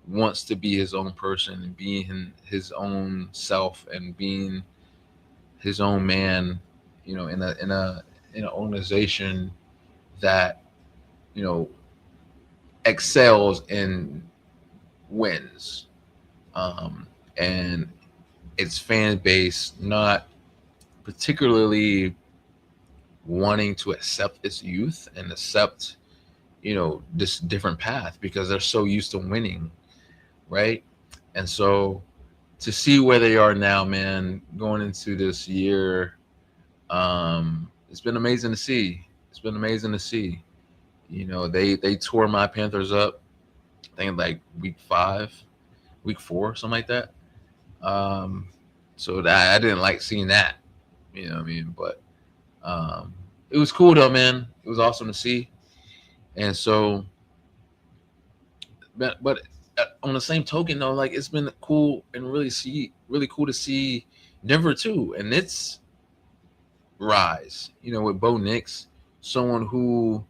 wants to be his own person and being his own self and being his own man. You know, in an organization that you know excels and wins, and its fan base not particularly wanting to accept its youth and accept this different path because they're so used to winning, right? And so to see where they are now, man, going into this year, it's been amazing to see. It's been amazing to see. You know, they tore my Panthers up, I think like week 4, something like that. So that I didn't like seeing that. You know what I mean? But it was cool though, man. It was awesome to see. And so, but on the same token though, like it's been cool and really cool to see Denver too, and its rise. You know, with Bo Nix, someone who,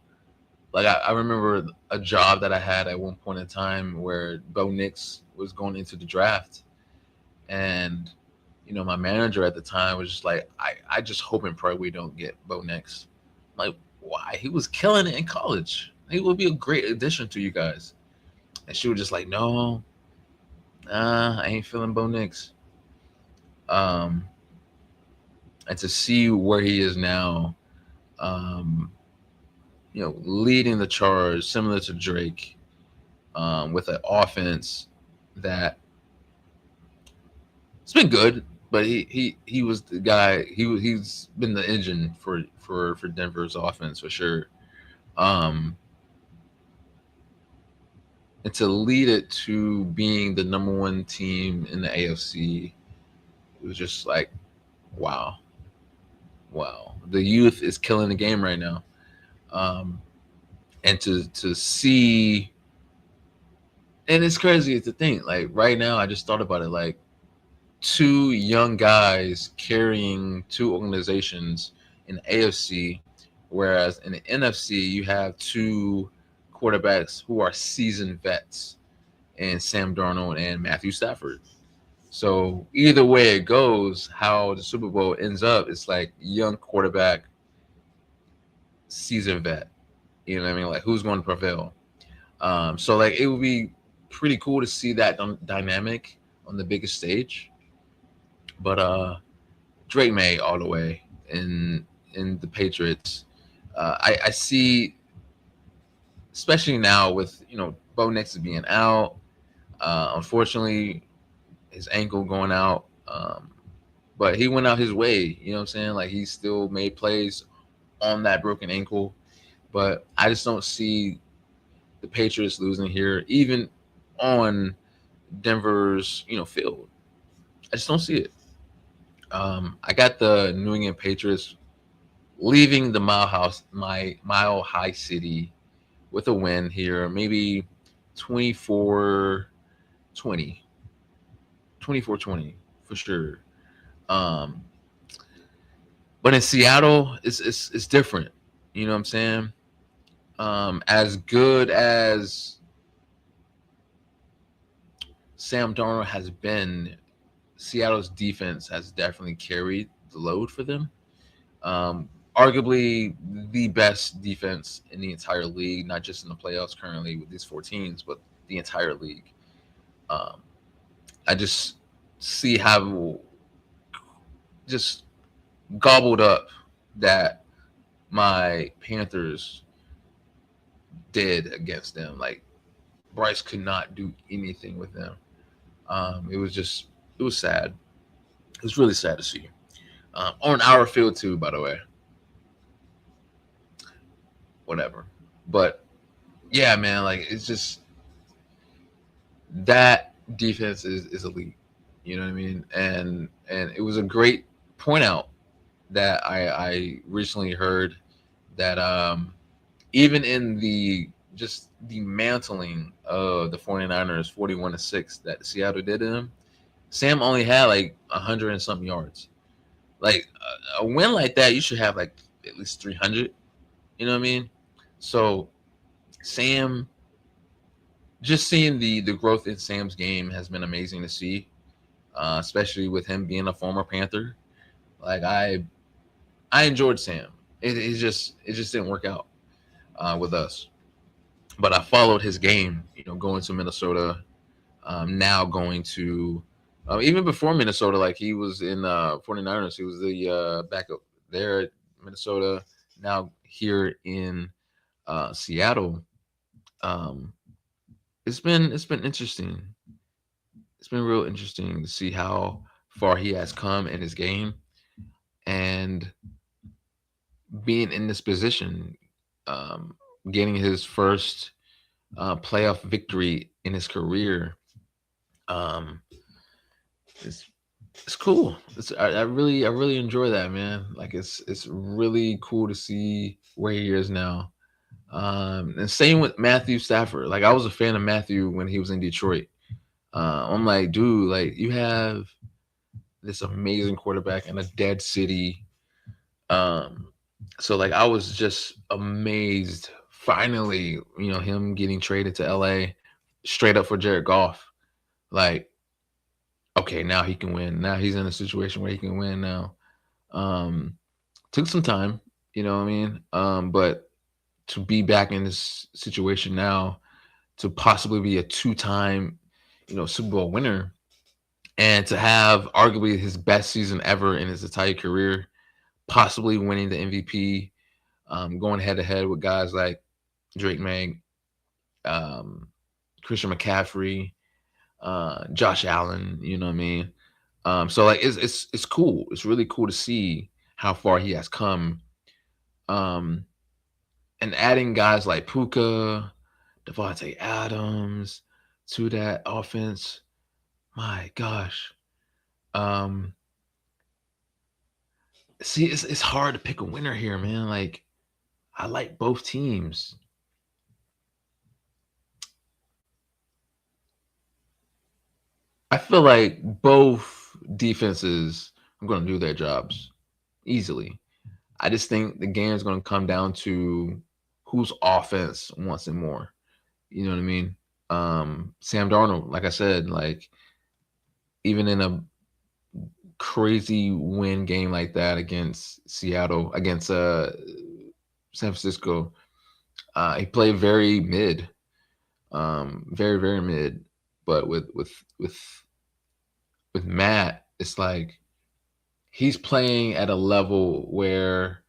like, I remember a job that I had at one point in time where Bo Nix was going into the draft, and my manager at the time was just like, I just hope and pray we don't get Bo Nix. I'm like, why? He was killing it in college. He would be a great addition to you guys. And she was just like, no, I ain't feeling Bo Nix. And to see where he is now, leading the charge, similar to Drake, with an offense that it's been good, but he was the guy. He's been the engine for Denver's offense for sure. And and to lead it to being the number one team in the AFC, it was just like, wow, wow. The youth is killing the game right now. Um, and to see, and it's crazy to think, like right now, I just thought about it, like two young guys carrying two organizations in the AFC, whereas in the NFC you have two quarterbacks who are seasoned vets, and Sam Darnold and Matthew Stafford. So either way it goes, how the Super Bowl ends up, it's like young quarterback, seasoned vet. You know what I mean? Like who's going to prevail? So like it would be pretty cool to see that dynamic on the biggest stage. But Drake May all the way in the Patriots. I see, especially now with Bo Nix being out. Unfortunately, his ankle going out. But he went out his way. You know what I'm saying? Like he still made plays on that broken ankle. But I just don't see the Patriots losing here, even on Denver's field. I just don't see it. I got the New England Patriots leaving the Mile High City with a win here, maybe 24-20, 24-20 for sure. Um, but in Seattle, it's different. You know what I'm saying? As good as Sam Darnold has been, Seattle's defense has definitely carried the load for them. Arguably the best defense in the entire league, not just in the playoffs currently with these four teams, but the entire league. Um, I just see how just gobbled up that my Panthers did against them. Like Bryce could not do anything with them. It was sad. It was really sad to see. On our field too, by the way. Whatever. But yeah, man, like it's just that defense is elite. You know what I mean? And it was a great point out that I recently heard that even in the just the mantling of the 49ers 41-6 that Seattle did to them, Sam only had like 100 and something yards. Like a win like that, you should have like at least 300. You know what I mean? So Sam, just seeing the growth in Sam's game has been amazing to see, especially with him being a former Panther. Like I enjoyed Sam. It just didn't work out with us. But I followed his game, going to Minnesota, now going to even before Minnesota, like he was in 49ers, he was the backup there at Minnesota, now here in Seattle. Um, it's been interesting. It's been real interesting to see how far he has come in his game and being in this position, um, getting his first playoff victory in his career. Um, it's it's cool. I really enjoy that, man. Like it's really cool to see where he is now. And same with Matthew Stafford. Like I was a fan of Matthew when he was in Detroit. I'm like, dude, like you have this amazing quarterback in a dead city. Um, so like I was just amazed. Finally, him getting traded to LA straight up for Jared Goff. Like, okay, now he can win. Now he's in a situation where he can win now. Um, took some time, you know what I mean? But to be back in this situation now, to possibly be a two-time, Super Bowl winner, and to have arguably his best season ever in his entire career, possibly winning the MVP, going head to head with guys like Drake May, um, Christian McCaffrey, Josh Allen. You know what I mean? So like it's cool. It's really cool to see how far he has come. Um, and adding guys like Puka, Devontae Adams to that offense. My gosh. See, it's hard to pick a winner here, man. Like, I like both teams. I feel like both defenses are going to do their jobs easily. I just think the game is going to come down to whose offense wants it more. You know what I mean? Sam Darnold, like I said, like even in a crazy win game like that against Seattle, against San Francisco, he played very mid, very very mid. But with Matt, it's like he's playing at a level where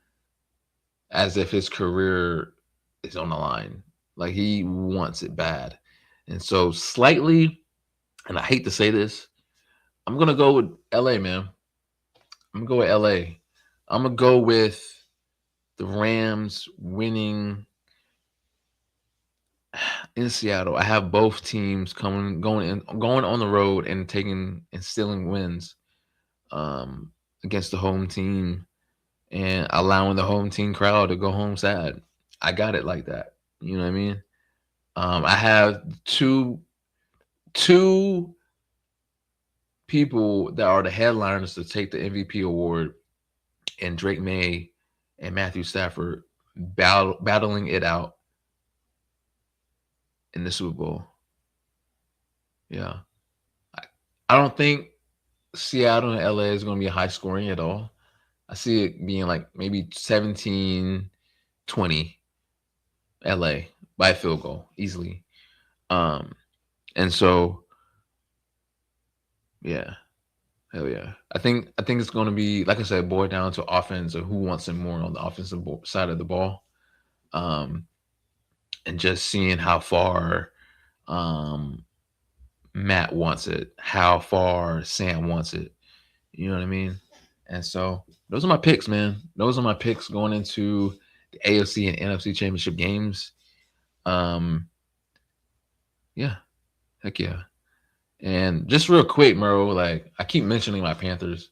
as if his career is on the line. Like he wants it bad. And so slightly, and I hate to say this, I'm gonna go with LA, man. I'm gonna go with LA. I'm gonna go with the Rams winning in Seattle. I have both teams going on the road and taking and stealing wins against the home team and allowing the home team crowd to go home sad. I got it like that. You know what I mean? I have two people that are the headliners to take the MVP award, and Drake May and Matthew Stafford battling it out in the Super Bowl. Yeah. I don't think Seattle and LA is going to be high scoring at all. I see it being like maybe 17-20 LA by a field goal easily. And so yeah. Hell yeah. I think it's going to be, like I said, boiled down to offense or who wants it more on the offensive side of the ball. And just seeing how far Matt wants it, how far Sam wants it. You know what I mean? And so those are my picks, man. Those are my picks going into the AFC and NFC championship games. Yeah. Heck yeah. And just real quick, Murrow, like I keep mentioning my Panthers.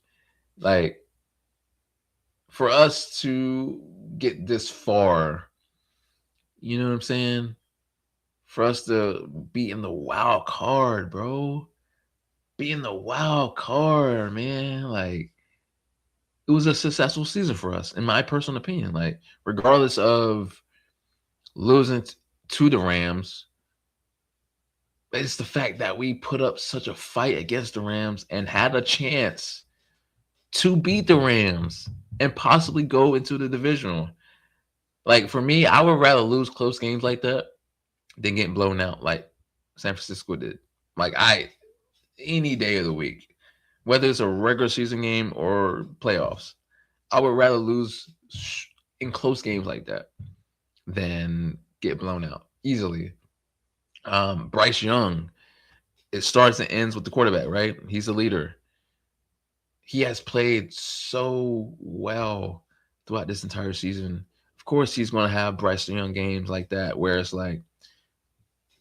Like for us to get this far, you know what I'm saying? For us to be in the wild card, bro. Be in the wild card, man. Like it was a successful season for us, in my personal opinion. Like, regardless of losing to the Rams, it's the fact that we put up such a fight against the Rams and had a chance to beat the Rams and possibly go into the divisional. Like for me, I would rather lose close games like that than getting blown out like San Francisco did. Like any day of the week, whether it's a regular season game or playoffs, I would rather lose in close games like that than get blown out easily. Bryce Young, it starts and ends with the quarterback, right? He's the leader. He has played so well throughout this entire season. Of course, he's going to have Bryce Young games like that, where it's like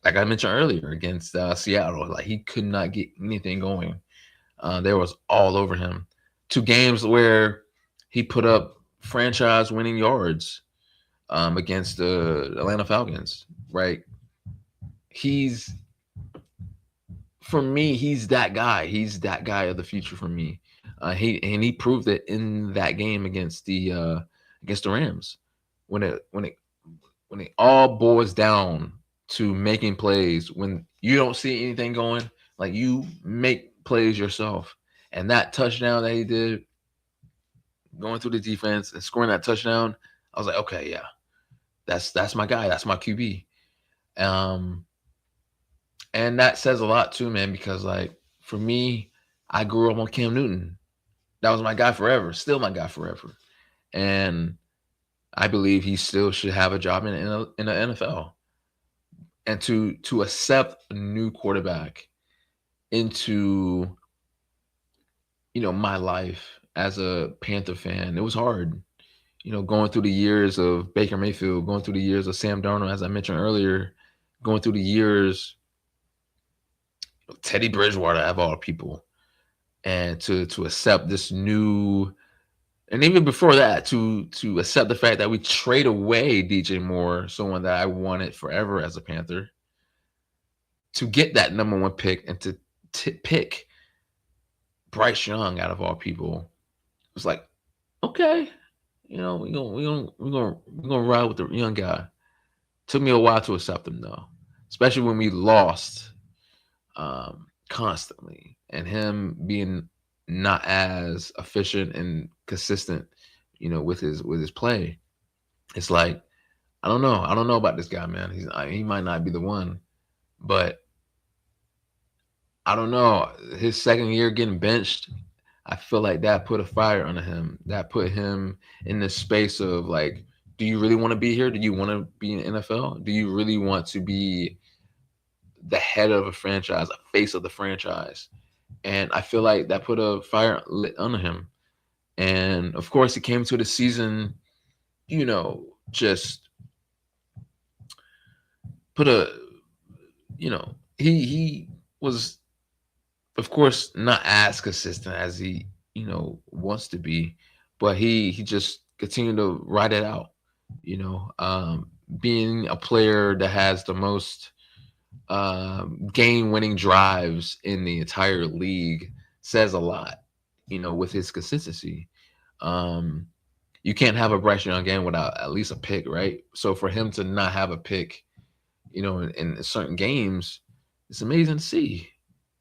I mentioned earlier against Seattle, like he could not get anything going. There was all over him. 2 games where he put up franchise winning yards against the Atlanta Falcons, right? For me, he's that guy. He's that guy of the future for me. He proved it in that game against the Rams when it all boils down to making plays. When you don't see anything going, like you make plays yourself. And that touchdown that he did, going through the defense and scoring that touchdown, I was like, okay, yeah, that's my guy. That's my QB. And that says a lot too, man, because like for me, I grew up on Cam Newton. That was my guy forever, still my guy forever. And I believe he still should have a job in the NFL. And to accept a new quarterback into, my life as a Panther fan, it was hard. Going through the years of Baker Mayfield, going through the years of Sam Darnold, as I mentioned earlier, going through the years, Teddy Bridgewater of all people, and to accept this new, and even before that, to accept the fact that we trade away DJ Moore, someone that I wanted forever as a Panther, to get that number one pick and to pick Bryce Young out of all people. It's like, okay, we're gonna ride with the young guy. Took me a while to accept him though, especially when we lost constantly, and him being not as efficient and consistent, with his play. It's like, I don't know. I don't know about this guy, man. He might not be the one, but I don't know. His second year getting benched, I feel like that put a fire under him. That put him in this space of like, do you really want to be here? Do you want to be in the NFL? Do you really want to be the head of a franchise, a face of the franchise? And I feel like that put a fire lit under him. And of course, he came to the season, just put a, he was, of course, not as consistent as he, wants to be, but he just continued to ride it out. Being a player that has the most game-winning drives in the entire league says a lot, with his consistency. You can't have a Bryce Young game without at least a pick, right? So for him to not have a pick, in certain games, it's amazing to see.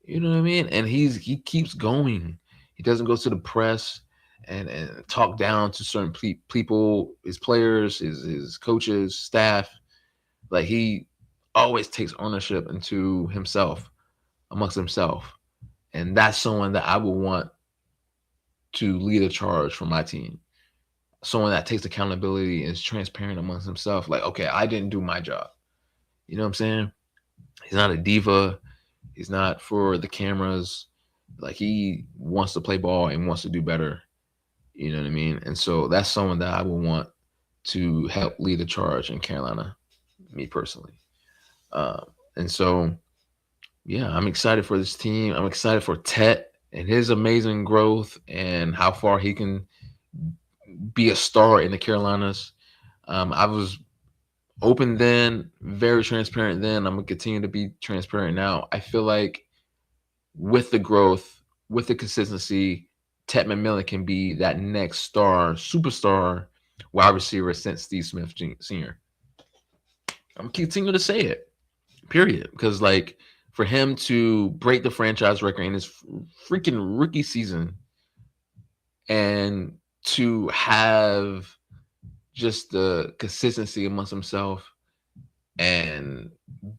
You know what I mean? And he keeps going. He doesn't go to the press and talk down to certain people, his players, his coaches, staff. Like, he always takes ownership into himself, amongst himself. And that's someone that I would want to lead a charge for my team. Someone that takes accountability and is transparent amongst himself. Like, okay, I didn't do my job. You know what I'm saying? He's not a diva. He's not for the cameras. Like, he wants to play ball and wants to do better. You know what I mean? And so that's someone that I would want to help lead the charge in Carolina, me personally. And so, yeah, I'm excited for this team. I'm excited for Tet and his amazing growth and how far he can be a star in the Carolinas. I was open then, very transparent then. I'm going to continue to be transparent now. I feel like with the growth, with the consistency, Tet McMillan can be that next superstar wide receiver since Steve Smith Sr. I'm continuing to say it, period. Because, like, for him to break the franchise record in his freaking rookie season and to have just the consistency amongst himself and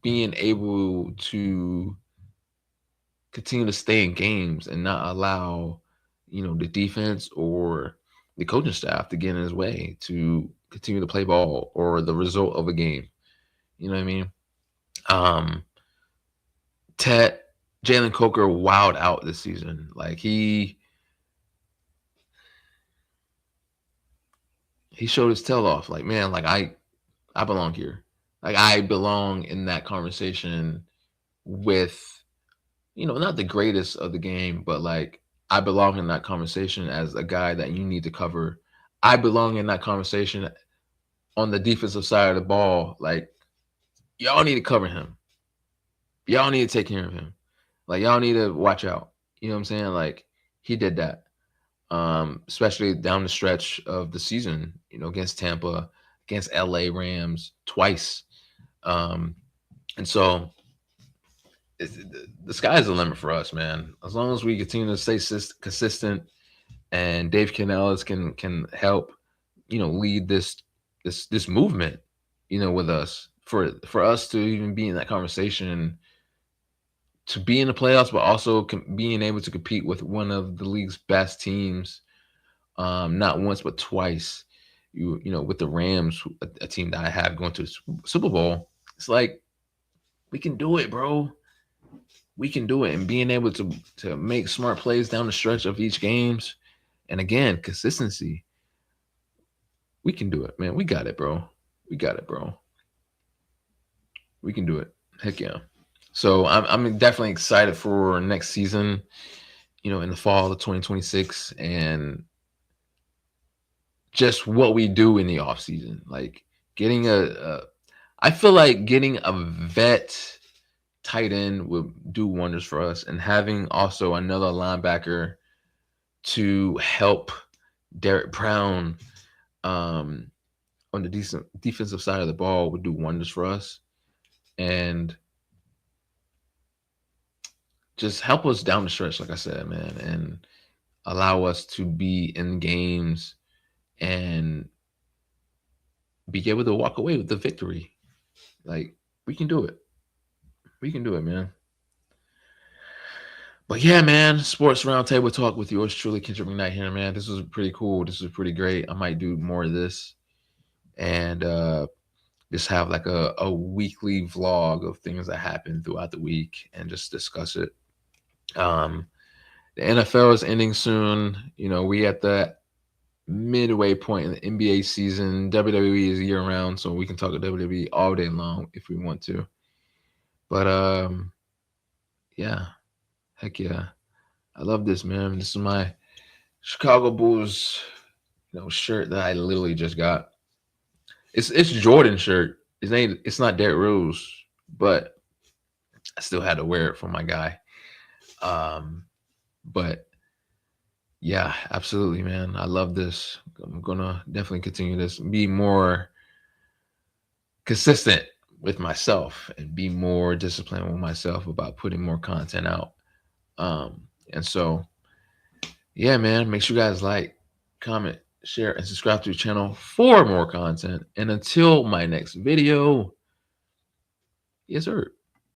being able to continue to stay in games and not allow, the defense or the coaching staff to get in his way to continue to play ball or the result of a game. You know what I mean? Tet, Jalen Coker wowed out this season. Like, he showed his tail off. Like, man, like, I belong here. Like, I belong in that conversation with, not the greatest of the game, but like, I belong in that conversation as a guy that you need to cover. I belong in that conversation on the defensive side of the ball. Like, y'all need to cover him. Y'all need to take care of him. Like, y'all need to watch out. You know what I'm saying? Like, he did that. Especially down the stretch of the season, against Tampa, against LA Rams twice. And so the sky's the limit for us, man. As long as we continue to stay consistent and Dave Canales can help, lead this movement, with us for us to even be in that conversation, to be in the playoffs, but also being able to compete with one of the league's best teams, not once but twice. With the Rams, a team that I have going to the Super Bowl. It's like, we can do it, bro. We can do it, and being able to make smart plays down the stretch of each games, and again, consistency. We can do it, man. We got it, bro. We got it, bro. We can do it. Heck yeah. So I'm definitely excited for next season, in the fall of 2026, and just what we do in the off season. Like getting I feel like getting a vet tight end would do wonders for us, and having also another linebacker to help Derek Brown um, on the decent defensive side of the ball would do wonders for us, and just help us down the stretch, like I said, man, and allow us to be in games and be able to walk away with the victory. Like we can do it. We can do it, man. But yeah, man, sports roundtable talk with yours truly, Kendrick McKnight here, man. This was pretty cool. This was pretty great. I might do more of this, and just have like a weekly vlog of things that happen throughout the week and just discuss it. Um, the NFL is ending soon. We at the midway point in the NBA season. WWE is year round, so we can talk about WWE all day long if we want to. But yeah, heck yeah, I love this, man. This is my Chicago Bulls, shirt that I literally just got. It's Jordan shirt. It's not Derrick Rose, but I still had to wear it for my guy. But yeah, absolutely, man. I love this. I'm gonna definitely continue this. Be more consistent with myself and be more disciplined with myself about putting more content out. And so yeah, man, make sure you guys like, comment, share, and subscribe to the channel for more content. And until my next video, yes, sir.